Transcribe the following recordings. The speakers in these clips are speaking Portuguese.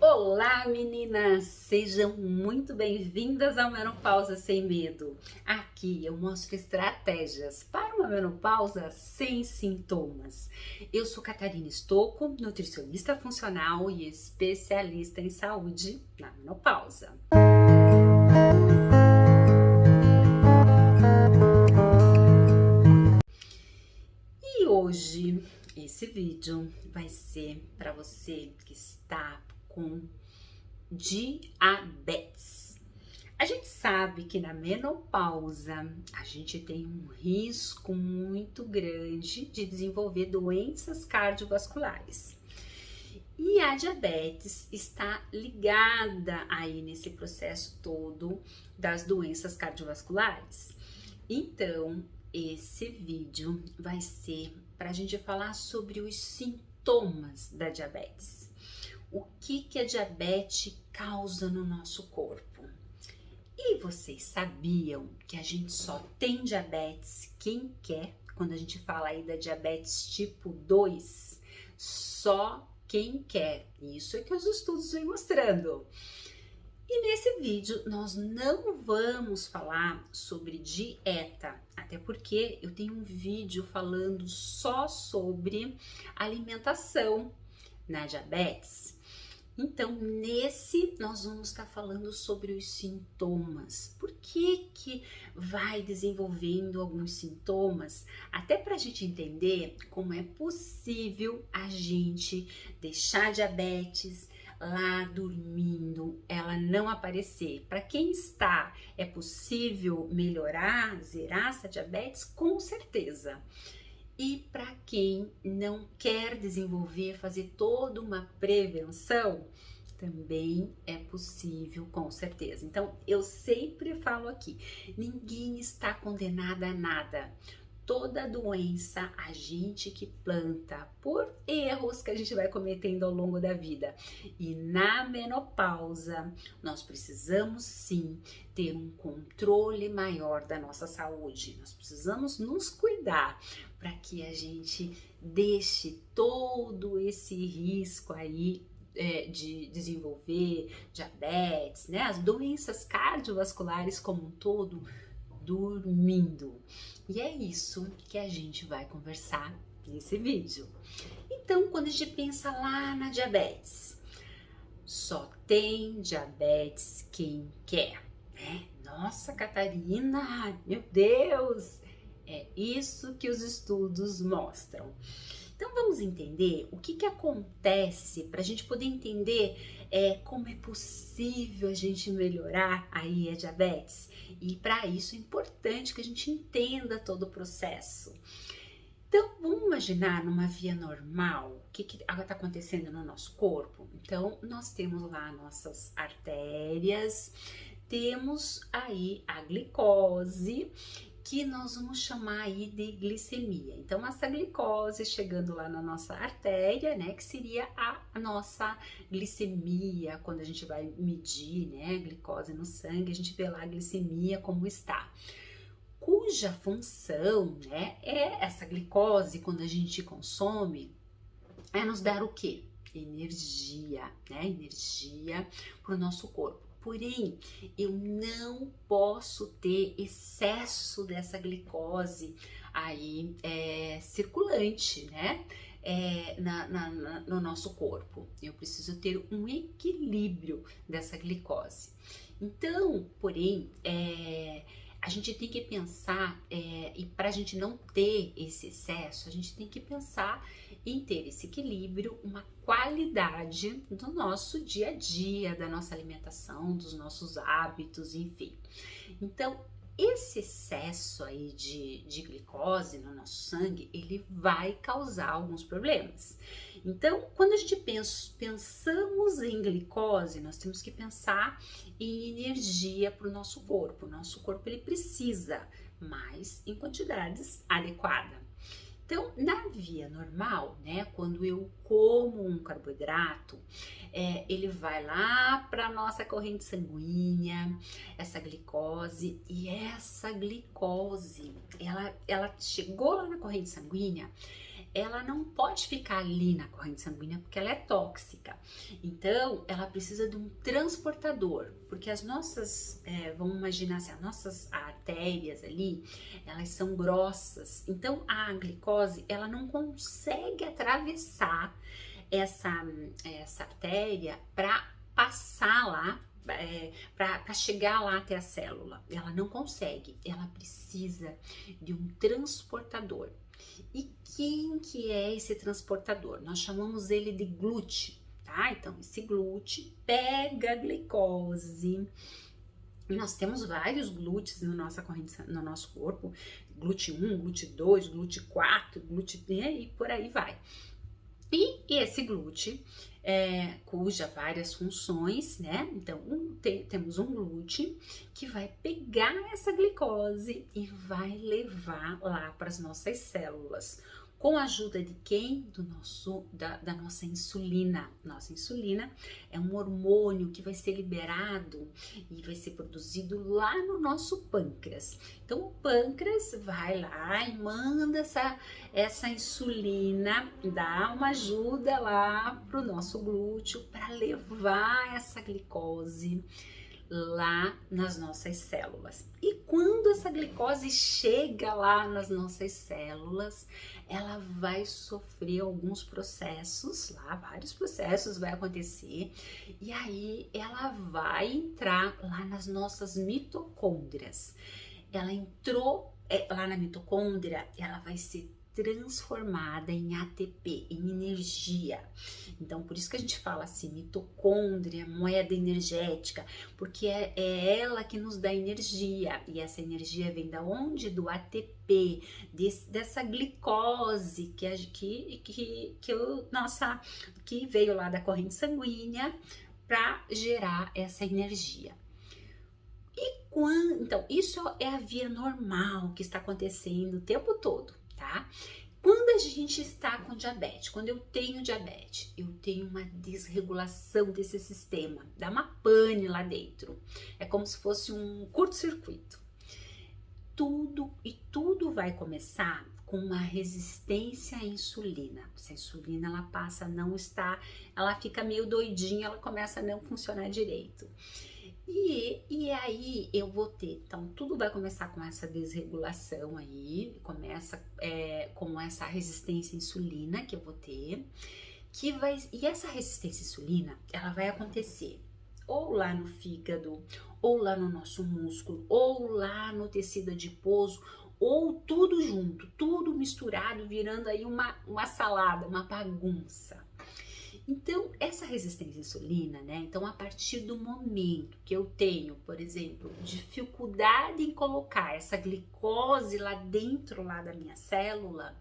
Olá, meninas! Sejam muito bem-vindas ao Menopausa Sem Medo. Aqui eu mostro estratégias para uma menopausa sem sintomas. Eu sou Catarina Stocco, nutricionista funcional e especialista em saúde na menopausa. E hoje esse vídeo vai ser para você que está com diabetes. A gente sabe que na menopausa a gente tem um risco muito grande de desenvolver doenças cardiovasculares. E a diabetes está ligada aí nesse processo todo das doenças cardiovasculares. Então, esse vídeo vai ser para a gente falar sobre os sintomas da diabetes. O que a diabetes causa no nosso corpo? E vocês sabiam que a gente só tem diabetes quem quer? Quando a gente fala aí da diabetes tipo 2, só quem quer. Isso é que os estudos vêm mostrando. E nesse vídeo nós não vamos falar sobre dieta, até porque eu tenho um vídeo falando só sobre alimentação na diabetes. Então, nesse nós vamos estar falando sobre os sintomas. Por que vai desenvolvendo alguns sintomas? Até para a gente entender como é possível a gente deixar a diabetes lá dormindo, ela não aparecer. Para quem está, é possível melhorar, zerar essa diabetes? Com certeza. E para quem não quer desenvolver, fazer toda uma prevenção, também é possível, com certeza. Então, eu sempre falo aqui, ninguém está condenado a nada. Toda doença a gente que planta por erros que a gente vai cometendo ao longo da vida. E na menopausa, nós precisamos sim ter um controle maior da nossa saúde. Nós precisamos nos cuidar para que a gente deixe todo esse risco aí de desenvolver diabetes, né? As doenças cardiovasculares como um todo, dormindo. E é isso que a gente vai conversar nesse vídeo. Então, quando a gente pensa lá na diabetes, só tem diabetes quem quer, né? Nossa, Catarina, meu Deus! É isso que os estudos mostram. Então vamos entender o que acontece para a gente poder entender como é possível a gente melhorar aí a diabetes. E para isso é importante que a gente entenda todo o processo. Então vamos imaginar numa via normal o que está acontecendo no nosso corpo. Então nós temos lá nossas artérias, temos aí a glicose, que nós vamos chamar aí de glicemia. Então, essa glicose chegando lá na nossa artéria, né, que seria a nossa glicemia, quando a gente vai medir, né, glicose no sangue, a gente vê lá a glicemia como está. Cuja função, né, é essa glicose, quando a gente consome, é nos dar o quê? Energia, né, energia para o nosso corpo. Porém, eu não posso ter excesso dessa glicose aí circulante, né? No nosso corpo. Eu preciso ter um equilíbrio dessa glicose. Então, porém, a gente tem que pensar, e para a gente não ter esse excesso, a gente tem que pensar em ter esse equilíbrio, uma qualidade do nosso dia a dia, da nossa alimentação, dos nossos hábitos, enfim. Então, esse excesso aí de glicose no nosso sangue, ele vai causar alguns problemas. Então, quando a gente pensamos em glicose, nós temos que pensar em energia para o nosso corpo. O nosso corpo, ele precisa, mas em quantidades adequadas. Então, na via normal, né, quando eu como um carboidrato, ele vai lá para a nossa corrente sanguínea, essa glicose, e essa glicose, ela chegou lá na corrente sanguínea, ela não pode ficar ali na corrente sanguínea porque ela é tóxica. Então, ela precisa de um transportador, porque as nossas, vamos imaginar assim, as nossas artérias ali, elas são grossas. Então, a glicose, ela não consegue atravessar essa artéria para passar lá, para chegar lá até a célula. Ela não consegue, ela precisa de um transportador. E quem que é esse transportador? Nós chamamos ele de glúten, tá? Então, esse glúten pega a glicose. E nós temos vários glúteos no nosso corpo, glúten 1, glúten 2, glúten 4, glúten e por aí vai. E esse glúten, cuja várias funções, né? Então, temos um glúten que vai pegar essa glicose e vai levar lá para as nossas células. Com a ajuda de quem? Da nossa insulina. Nossa insulina é um hormônio que vai ser liberado e vai ser produzido lá no nosso pâncreas. Então, o pâncreas vai lá e manda essa insulina, dá uma ajuda lá para o nosso glúteo para levar essa glicose lá nas nossas células. E quando essa glicose chega lá nas nossas células, ela vai sofrer alguns processos, lá vários processos vai acontecer, e aí ela vai entrar lá nas nossas mitocôndrias. Ela entrou lá na mitocôndria, ela vai ser transformada em ATP, em energia. Então, por isso que a gente fala assim, mitocôndria, moeda energética, porque é ela que nos dá energia, e essa energia vem da onde? Do ATP, dessa glicose que veio lá da corrente sanguínea para gerar essa energia. Então, isso é a via normal que está acontecendo o tempo todo, tá? Quando a gente está com diabetes, quando eu tenho diabetes, eu tenho uma desregulação desse sistema, dá uma pane lá dentro. É como se fosse um curto-circuito. Tudo vai começar com uma resistência à insulina. Se a insulina ela passa a não estar, ela fica meio doidinha, ela começa a não funcionar direito. E aí eu vou ter, então tudo vai começar com essa desregulação aí, começa com essa resistência à insulina que eu vou ter, e essa resistência à insulina, ela vai acontecer ou lá no fígado, ou lá no nosso músculo, ou lá no tecido adiposo, ou tudo junto, tudo misturado, virando aí uma salada, uma bagunça. Então, essa resistência à insulina, né? Então, a partir do momento que eu tenho, por exemplo, dificuldade em colocar essa glicose lá dentro lá da minha célula,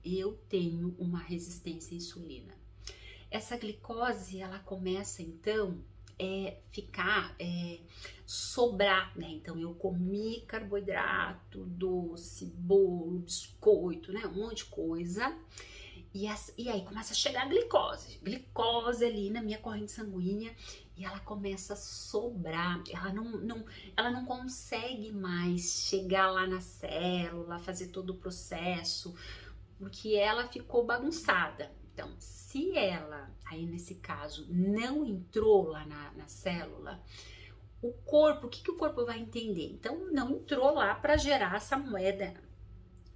eu tenho uma resistência à insulina. Essa glicose, ela começa então sobrar, né? Então, eu comi carboidrato, doce, bolo, biscoito, né? Um monte de coisa. E aí começa a chegar a glicose ali na minha corrente sanguínea e ela começa a sobrar, ela não consegue mais chegar lá na célula, fazer todo o processo, porque ela ficou bagunçada. Então, se ela, aí nesse caso, não entrou lá na célula, o que o corpo vai entender? Então, não entrou lá para gerar essa moeda,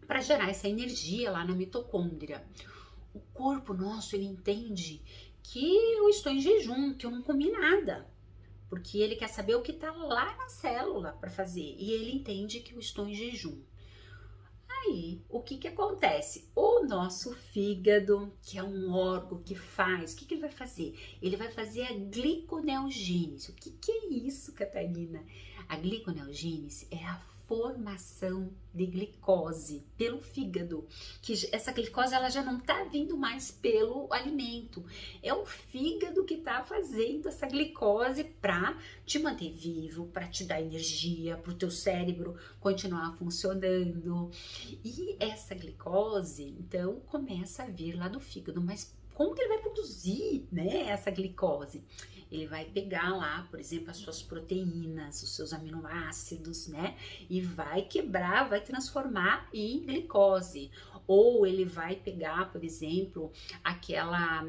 para gerar essa energia lá na mitocôndria. O corpo nosso, ele entende que eu estou em jejum, que eu não comi nada, porque ele quer saber o que está lá na célula para fazer, e ele entende que eu estou em jejum. Aí, o que acontece? O nosso fígado, que é um órgão que faz, o que ele vai fazer? Ele vai fazer a gliconeogênese. O que é isso, Catarina? A gliconeogênese é a formação de glicose pelo fígado, que essa glicose ela já não está vindo mais pelo alimento, é o fígado que está fazendo essa glicose para te manter vivo, para te dar energia, para o teu cérebro continuar funcionando. E essa glicose então começa a vir lá do fígado, mas como que ele vai produzir, né, essa glicose? Ele vai pegar lá, por exemplo, as suas proteínas, os seus aminoácidos, né? E vai quebrar, vai transformar em glicose. Ou ele vai pegar, por exemplo, aquela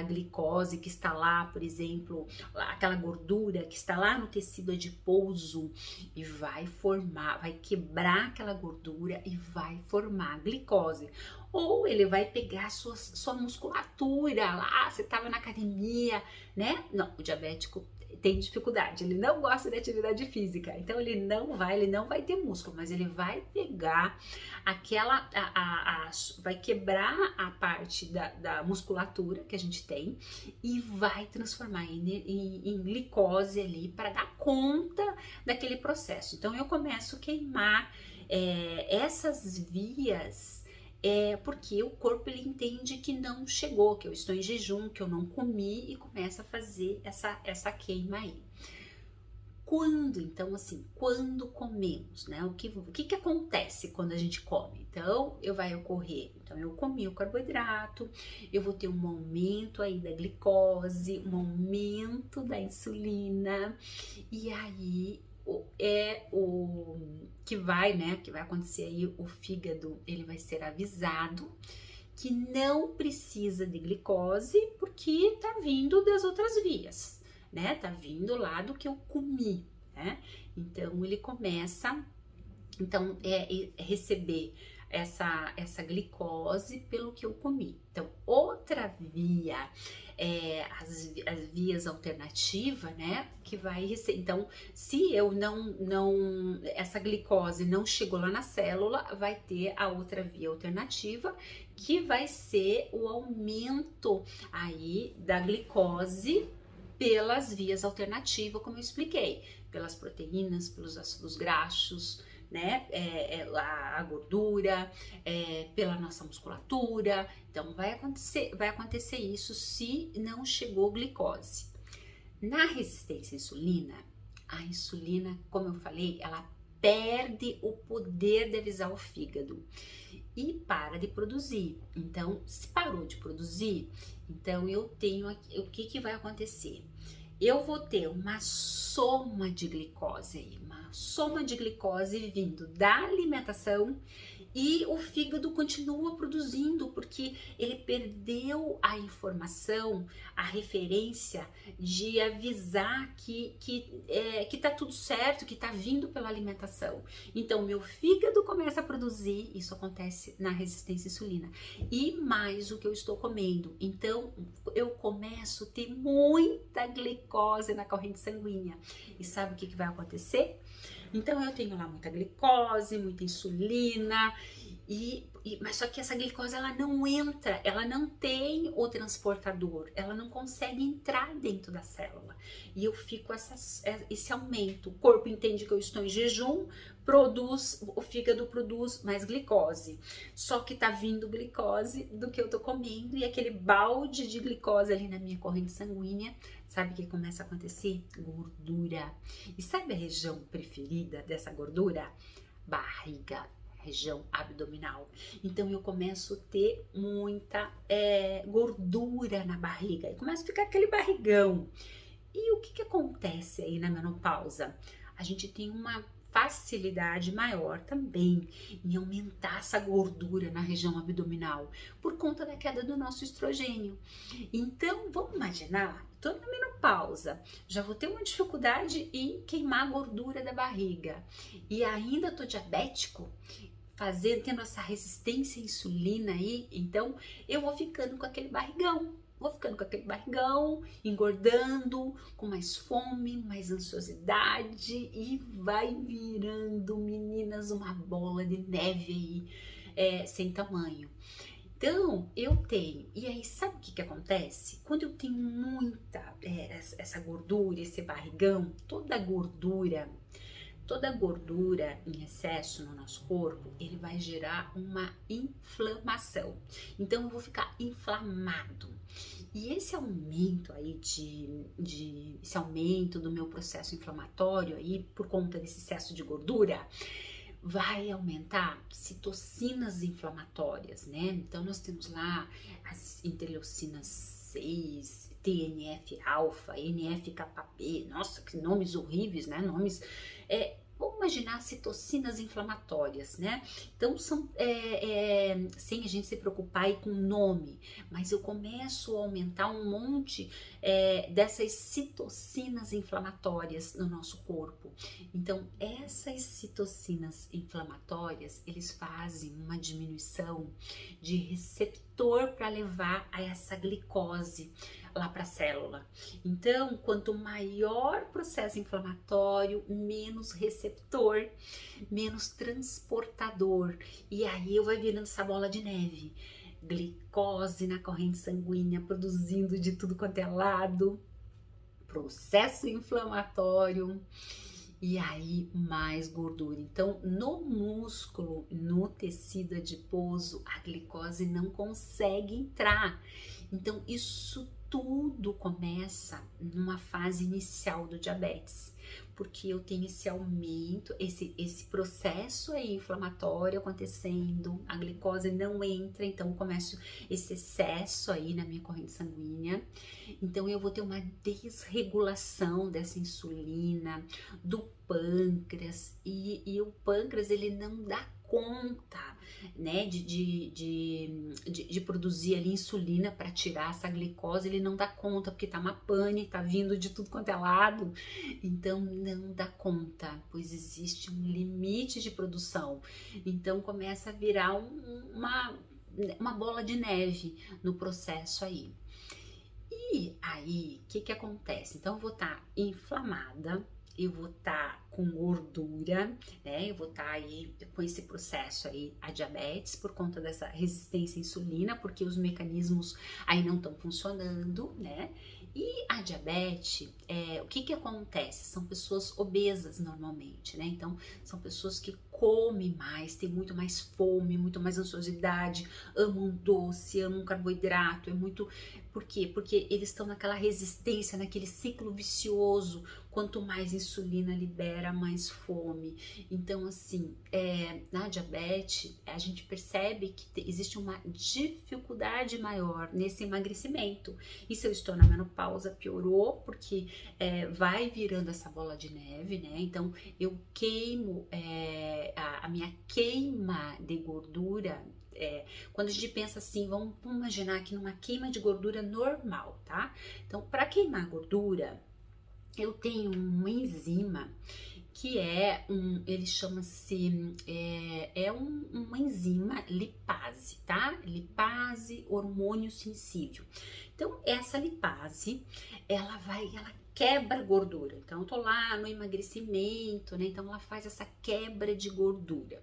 glicose que está lá, por exemplo, aquela gordura que está lá no tecido adiposo e vai formar, vai quebrar aquela gordura e vai formar glicose. Ou ele vai pegar sua musculatura lá, você estava na academia, né? Não, o diabético tem dificuldade, ele não gosta de atividade física, então ele não vai ter músculo, mas ele vai pegar aquela, vai quebrar a parte da musculatura que a gente tem e vai transformar em glicose ali para dar conta daquele processo. Então eu começo a queimar essas vias. Porque o corpo ele entende que não chegou, que eu estou em jejum, que eu não comi e começa a fazer essa queima aí. Quando, então assim, quando comemos, né? O que acontece quando a gente come? Então, vai ocorrer, então eu comi o carboidrato, eu vou ter um aumento aí da glicose, um aumento da insulina, e aí o que vai acontecer aí, o fígado, ele vai ser avisado que não precisa de glicose porque tá vindo das outras vias, né? Tá vindo lá do que eu comi, né? Então ele começa receber essa glicose pelo que eu comi. Então, outra via, as vias alternativas, né, que vai receber. Então, se eu essa glicose não chegou lá na célula, vai ter a outra via alternativa, que vai ser o aumento aí da glicose pelas vias alternativas, como eu expliquei, pelas proteínas, pelos ácidos graxos, né, a gordura, pela nossa musculatura. Então vai acontecer isso se não chegou glicose. Na resistência à insulina, a insulina, como eu falei, ela perde o poder de avisar o fígado e para de produzir. Então, se parou de produzir, então eu tenho aqui, o que vai acontecer? Eu vou ter uma soma de glicose aí, uma soma de glicose vindo da alimentação, e o fígado continua produzindo porque ele perdeu a informação, a referência de avisar que tá tudo certo, que tá vindo pela alimentação. Então meu fígado começa a produzir, isso acontece na resistência à insulina, e mais o que eu estou comendo. Então eu começo a ter muita glicose na corrente sanguínea. E sabe o que vai acontecer? Então eu tenho lá muita glicose, muita insulina, mas só que essa glicose ela não entra, ela não tem o transportador, ela não consegue entrar dentro da célula. E eu fico esse aumento. O corpo entende que eu estou em jejum, o fígado produz mais glicose. Só que tá vindo glicose do que eu tô comendo, e aquele balde de glicose ali na minha corrente sanguínea, sabe o que começa a acontecer? Gordura. E sabe a região preferida dessa gordura? Barriga, região abdominal. Então eu começo a ter muita gordura na barriga e começa a ficar aquele barrigão. E o que acontece aí na menopausa? A gente tem uma facilidade maior também em aumentar essa gordura na região abdominal por conta da queda do nosso estrogênio. Então vamos imaginar, tô na menopausa, já vou ter uma dificuldade em queimar a gordura da barriga e ainda tô diabético, tendo essa resistência à insulina aí, então eu vou ficando com aquele barrigão. Engordando, com mais fome, mais ansiosidade, e vai virando, meninas, uma bola de neve aí, sem tamanho. Então, eu tenho, e aí sabe o que acontece? Quando eu tenho muita essa gordura, esse barrigão, toda gordura em excesso no nosso corpo, ele vai gerar uma inflamação. Então eu vou ficar inflamado. E esse aumento aí esse aumento do meu processo inflamatório aí por conta desse excesso de gordura vai aumentar citocinas inflamatórias, né? Então nós temos lá as interleucinas 6, TNF-alfa, NF-kappa-B, nossa, que nomes horríveis, né? Nomes, vamos imaginar citocinas inflamatórias, né? Então, sem a gente se preocupar aí com o nome, mas eu começo a aumentar um monte dessas citocinas inflamatórias no nosso corpo. Então, essas citocinas inflamatórias, eles fazem uma diminuição de receptor para levar a essa glicose lá para a célula. Então, quanto maior o processo inflamatório, menos receptor, menos transportador. E aí vai virando essa bola de neve. Glicose na corrente sanguínea, produzindo de tudo quanto é lado. Processo inflamatório. E aí, mais gordura. Então, no músculo, no tecido adiposo, a glicose não consegue entrar. Então, isso tudo começa numa fase inicial do diabetes, porque eu tenho esse aumento, esse processo aí inflamatório acontecendo, a glicose não entra, então eu começo esse excesso aí na minha corrente sanguínea, então eu vou ter uma desregulação dessa insulina, do pâncreas, e o pâncreas ele não dá conta, né, de produzir ali insulina para tirar essa glicose, ele não dá conta, porque tá uma pane, tá vindo de tudo quanto é lado, então não dá conta, pois existe um limite de produção, então começa a virar uma bola de neve no processo aí. E aí, o que acontece? Então eu vou estar inflamada, eu vou estar com gordura, né? Eu vou estar aí com esse processo aí, a diabetes, por conta dessa resistência à insulina, porque os mecanismos aí não estão funcionando, né? E a diabetes, o que acontece? São pessoas obesas normalmente, né? Então, são pessoas que comem mais, têm muito mais fome, muito mais ansiosidade, amam doce, amam carboidrato, Por quê? Porque eles estão naquela resistência, naquele ciclo vicioso, quanto mais insulina libera, mais fome. Então, assim, na diabetes, a gente percebe que existe uma dificuldade maior nesse emagrecimento. E se eu estou na menopausa, piorou, porque vai virando essa bola de neve, né? Então, eu queimo, a minha queima de gordura, quando a gente pensa assim, vamos imaginar aqui numa queima de gordura normal, tá? Então, para queimar gordura, eu tenho uma enzima que ele chama-se, uma enzima lipase, tá? Lipase hormônio sensível. Então, essa lipase, ela quebra gordura. Então, eu tô lá no emagrecimento, né? Então, ela faz essa quebra de gordura.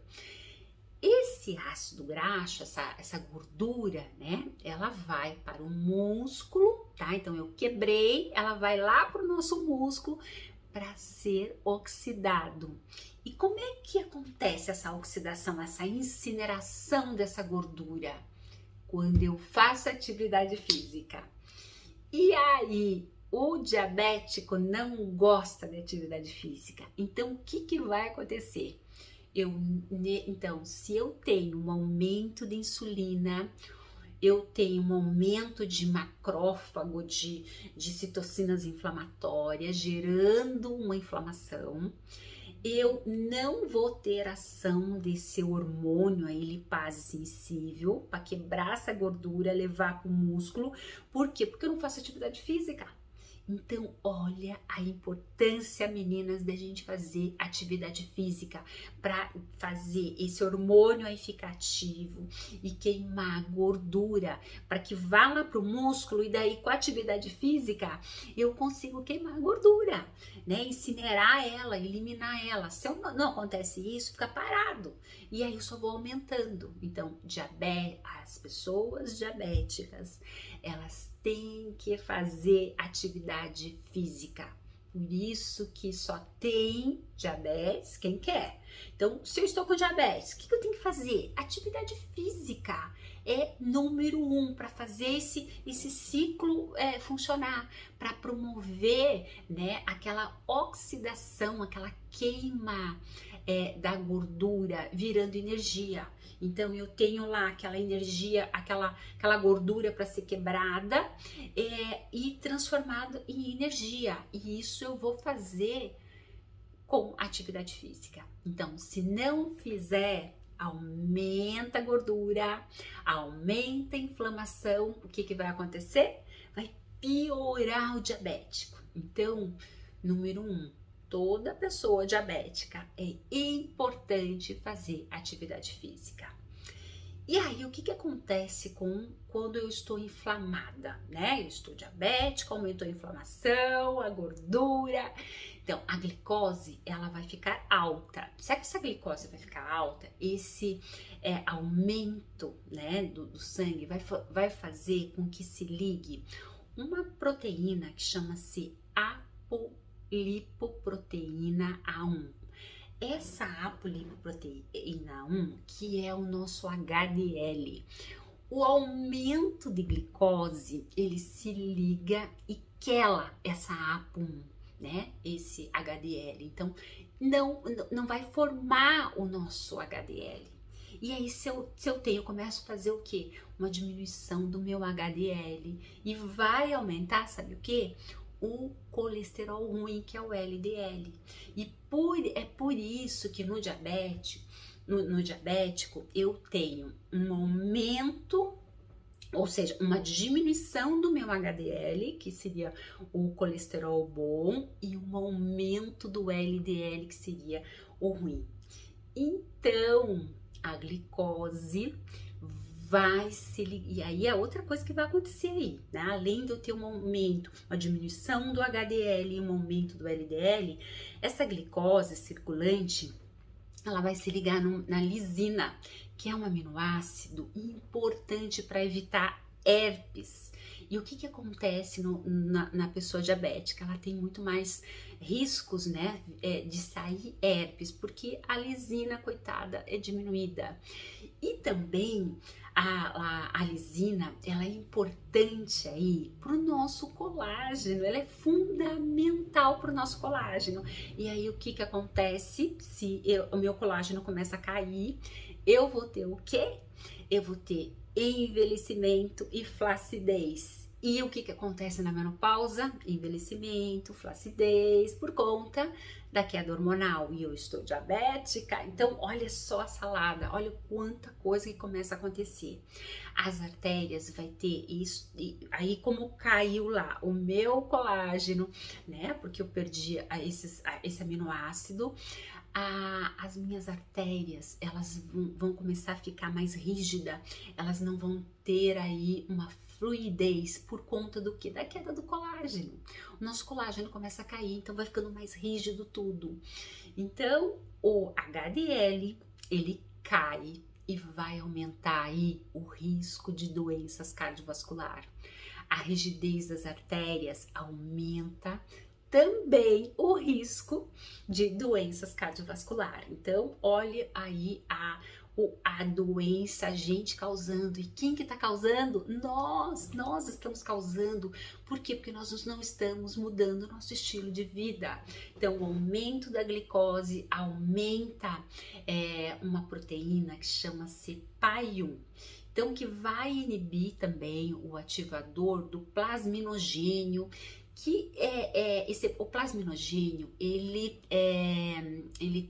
Esse ácido graxo, essa gordura, né? Ela vai para o músculo, tá? Então, eu quebrei, ela vai lá para o nosso músculo para ser oxidado. E como é que acontece essa oxidação, essa incineração dessa gordura? Quando eu faço atividade física. E aí, o diabético não gosta de atividade física. Então, o que vai acontecer? Então, se eu tenho um aumento de insulina, eu tenho um aumento de macrófago, de citocinas inflamatórias, gerando uma inflamação, eu não vou ter ação desse hormônio aí, lipase sensível, para quebrar essa gordura, levar para o músculo. Por quê? Porque eu não faço atividade física. Então, olha a importância, meninas, da gente fazer atividade física para fazer esse hormônio aí ficar ativo e queimar a gordura, para que vá lá pro músculo e daí com a atividade física eu consigo queimar a gordura, né? Incinerar ela, eliminar ela. Se não acontece isso, fica parado. E aí eu só vou aumentando. Então, as pessoas diabéticas, elas têm que fazer atividade física. Por isso que só tem diabetes quem quer. Então, se eu estou com diabetes, o que eu tenho que fazer? Atividade física é número 1 para fazer esse ciclo funcionar, para promover, né, aquela oxidação, aquela queima da gordura virando energia. Então eu tenho lá aquela energia, aquela gordura para ser quebrada e transformado em energia. E isso eu vou fazer com atividade física. Então, se não fizer, aumenta a gordura, aumenta a inflamação. O que vai acontecer? Vai piorar o diabético. Então, número 1, toda pessoa diabética é importante fazer atividade física. E aí, o que acontece quando eu estou inflamada, né? Eu estou diabética, aumentou a inflamação, a gordura. Então, a glicose, ela vai ficar alta. Se essa glicose vai ficar alta, esse aumento, né, do sangue vai fazer com que se ligue uma proteína que chama-se apolipoproteína A1. Essa apolipoproteína 1, que é o nosso HDL, o aumento de glicose, ele se liga e quela essa APO1, né? Esse HDL. Então, não vai formar o nosso HDL. E aí, se eu começo a fazer o quê? Uma diminuição do meu HDL e vai aumentar, sabe o quê? O colesterol ruim, que é o LDL. E é por isso que no diabético eu tenho um aumento, ou seja, uma diminuição do meu HDL, que seria o colesterol bom, e um aumento do LDL, que seria o ruim. Então, a glicose vai se ligar. E aí é outra coisa que vai acontecer aí, né? Além de eu ter um aumento, uma diminuição do HDL e um aumento do LDL, essa glicose circulante, ela vai se ligar na lisina, que é um aminoácido importante para evitar herpes. E o que acontece na pessoa diabética? Ela tem muito mais riscos, né, de sair herpes, porque a lisina, coitada, é diminuída. E também a lisina, ela é importante aí para o nosso colágeno, ela é fundamental para o nosso colágeno. E aí o que acontece se o meu colágeno começa a cair? Eu vou ter o quê? Eu vou ter envelhecimento e flacidez. E o que acontece na menopausa? Envelhecimento, flacidez, por conta da queda hormonal. E eu estou diabética, então olha só a salada, olha quanta coisa que começa a acontecer. As artérias vai ter isso, e aí como caiu lá o meu colágeno, né? Porque eu perdi esse aminoácido. As minhas artérias, elas vão começar a ficar mais rígida, elas não vão ter aí uma fluidez por conta do que? Da queda do colágeno. O nosso colágeno começa a cair, então vai ficando mais rígido tudo. Então, o HDL, ele cai e vai aumentar aí o risco de doenças cardiovasculares. A rigidez das artérias aumenta também o risco de doenças cardiovasculares. Então, olha aí a doença, a gente causando. E quem que tá causando? Nós estamos causando. Por quê? Porque nós não estamos mudando o nosso estilo de vida. Então, o aumento da glicose aumenta uma proteína que chama-se PAI-1. Então, que vai inibir também o ativador do plasminogênio, que o plasminogênio, ele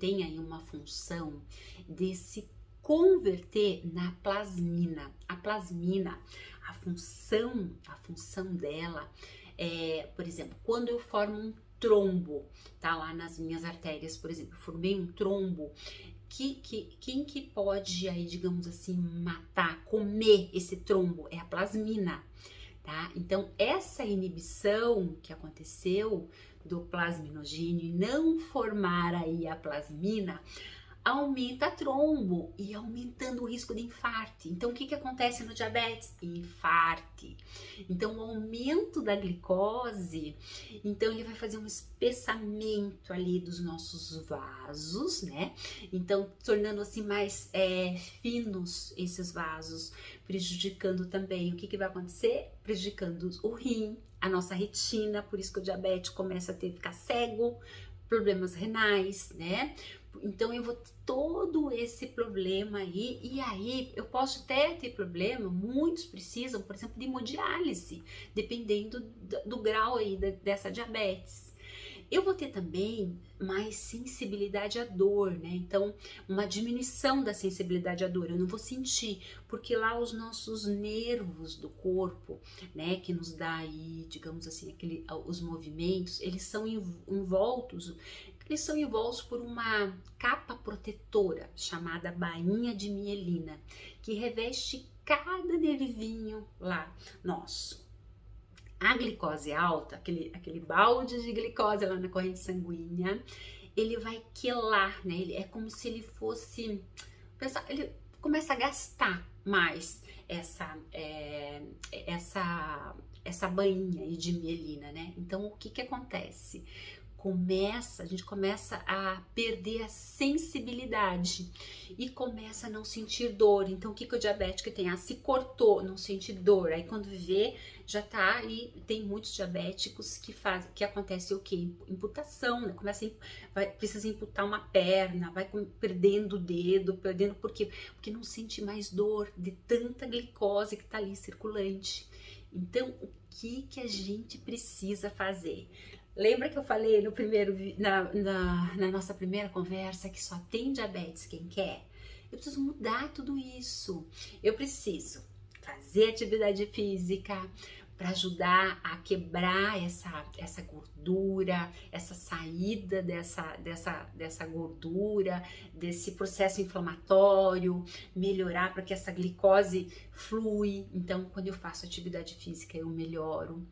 tem aí uma função de se converter na plasmina. A plasmina, a função dela por exemplo, quando eu formo um trombo, tá lá nas minhas artérias, por exemplo, eu formei um trombo, quem que pode aí, digamos assim, matar, comer esse trombo? É a plasmina. Tá? Então, essa inibição que aconteceu do plasminogênio e não formar aí a plasmina, aumenta trombo e aumentando o risco de infarte. Então, o que acontece no diabetes? Infarte. Então, o aumento da glicose, então ele vai fazer um espessamento ali dos nossos vasos, né? Então, tornando assim mais finos esses vasos, prejudicando também. O que vai acontecer? Prejudicando o rim, a nossa retina, por isso que o diabético começa a ficar cego, problemas renais, né? Então eu vou ter todo esse problema aí, e aí eu posso até ter problema, muitos precisam, por exemplo, de hemodiálise, dependendo do grau aí dessa diabetes. Eu vou ter também mais sensibilidade à dor, né? Então, uma diminuição da sensibilidade à dor, eu não vou sentir, porque lá os nossos nervos do corpo, né, que nos dá aí, digamos assim, os movimentos, eles são envoltos por uma capa protetora chamada bainha de mielina, que reveste cada nervinho lá nosso. A glicose alta, aquele balde de glicose lá na corrente sanguínea, ele vai quelar, né? Ele é como se ele fosse, ele começa a gastar mais essa bainha aí de mielina, né? Então o que acontece? A gente começa a perder a sensibilidade e começa a não sentir dor. Então, o que o diabético tem? Se cortou, não sente dor. Aí, quando vê, já tá aí. Tem muitos diabéticos que acontece o quê? Imputação, né? Precisa imputar uma perna, vai perdendo o dedo, por quê? Porque não sente mais dor de tanta glicose que tá ali circulante. Então, o que a gente precisa fazer? Lembra que eu falei na nossa primeira conversa que só tem diabetes quem quer? Eu preciso mudar tudo isso. Eu preciso fazer atividade física para ajudar a quebrar essa gordura, essa saída dessa gordura, desse processo inflamatório, melhorar para que essa glicose flui. Então, quando eu faço atividade física, eu melhoro.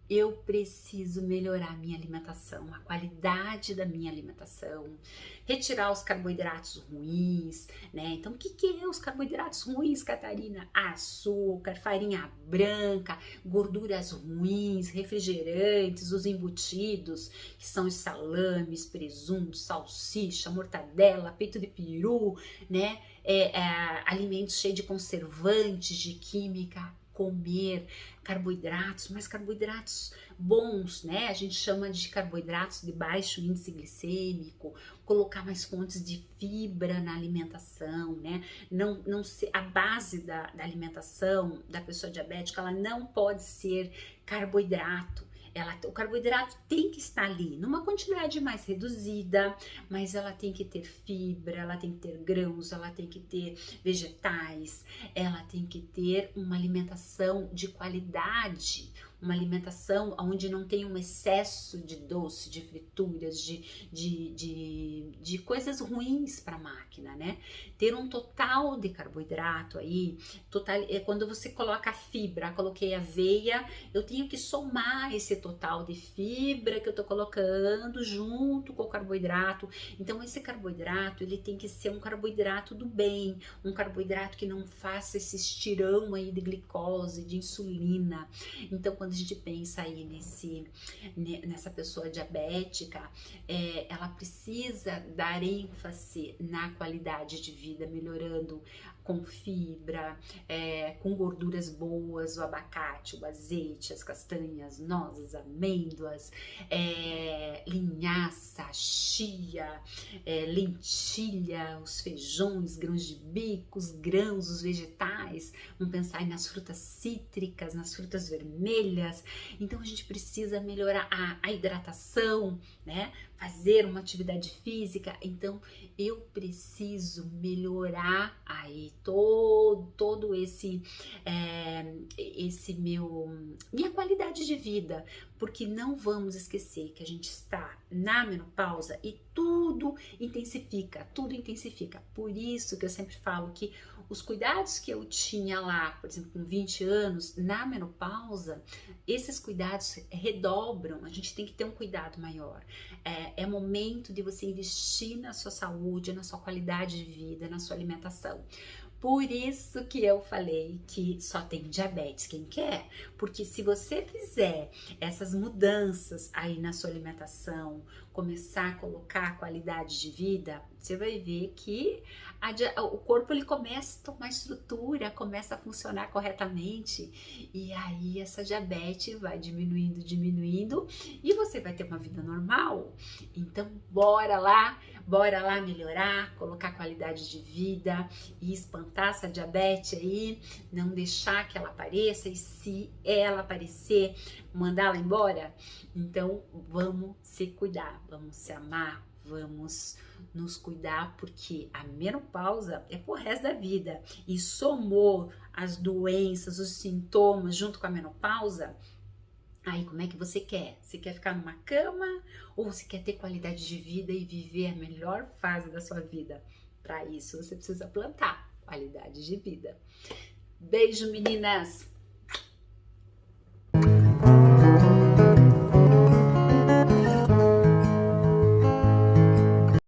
Eu preciso melhorar a minha alimentação, a qualidade da minha alimentação, retirar os carboidratos ruins, né? Então, o que é os carboidratos ruins, Catarina? Açúcar, farinha branca, gorduras ruins, refrigerantes, os embutidos, que são os salames, presunto, salsicha, mortadela, peito de peru, né? Alimentos cheios de conservantes, de química. Comer carboidratos, mas carboidratos bons, né? A gente chama de carboidratos de baixo índice glicêmico, colocar mais fontes de fibra na alimentação, né? Não ser a base da alimentação da pessoa diabética, ela não pode ser carboidrato. O carboidrato tem que estar ali, numa quantidade mais reduzida, mas ela tem que ter fibra, ela tem que ter grãos, ela tem que ter vegetais, ela tem que ter uma alimentação de qualidade, uma alimentação onde não tem um excesso de doce, de frituras, de coisas ruins para a máquina, né? Ter um total de carboidrato aí, quando você coloca a fibra, coloquei aveia, eu tenho que somar esse total de fibra que eu tô colocando junto com o carboidrato. Então esse carboidrato, ele tem que ser um carboidrato do bem, um carboidrato que não faça esse estirão aí de glicose, de insulina. Então quando a gente pensa aí nessa pessoa diabética, ela precisa dar ênfase na qualidade de vida, melhorando com fibra, com gorduras boas, o abacate, o azeite, as castanhas, nozes, amêndoas, linhaça, chia, lentilha, os feijões, grãos de bico, os grãos, os vegetais. Vamos pensar aí nas frutas cítricas, nas frutas vermelhas. Então a gente precisa melhorar a hidratação, né? Fazer uma atividade física. Então eu preciso melhorar aí todo minha qualidade de vida, porque não vamos esquecer que a gente está na menopausa e tudo intensifica. Por isso que eu sempre falo que os cuidados que eu tinha lá, por exemplo, com 20 anos, na menopausa, esses cuidados redobram, a gente tem que ter um cuidado maior. É momento de você investir na sua saúde, na sua qualidade de vida, na sua alimentação. Por isso que eu falei que só tem diabetes quem quer, porque se você fizer essas mudanças aí na sua alimentação, começar a colocar qualidade de vida, você vai ver que o corpo ele começa a tomar estrutura, começa a funcionar corretamente, e aí essa diabetes vai diminuindo, diminuindo, e você vai ter uma vida normal. Então bora lá melhorar, colocar qualidade de vida e espantar essa diabetes aí, não deixar que ela apareça, e se ela aparecer, mandar ela embora. Então vamos se cuidar, vamos se amar, vamos nos cuidar, porque a menopausa é pro resto da vida, e somou as doenças, os sintomas junto com a menopausa. Aí como é que você quer? Você quer ficar numa cama ou você quer ter qualidade de vida e viver a melhor fase da sua vida? Para isso você precisa plantar qualidade de vida. Beijo, meninas!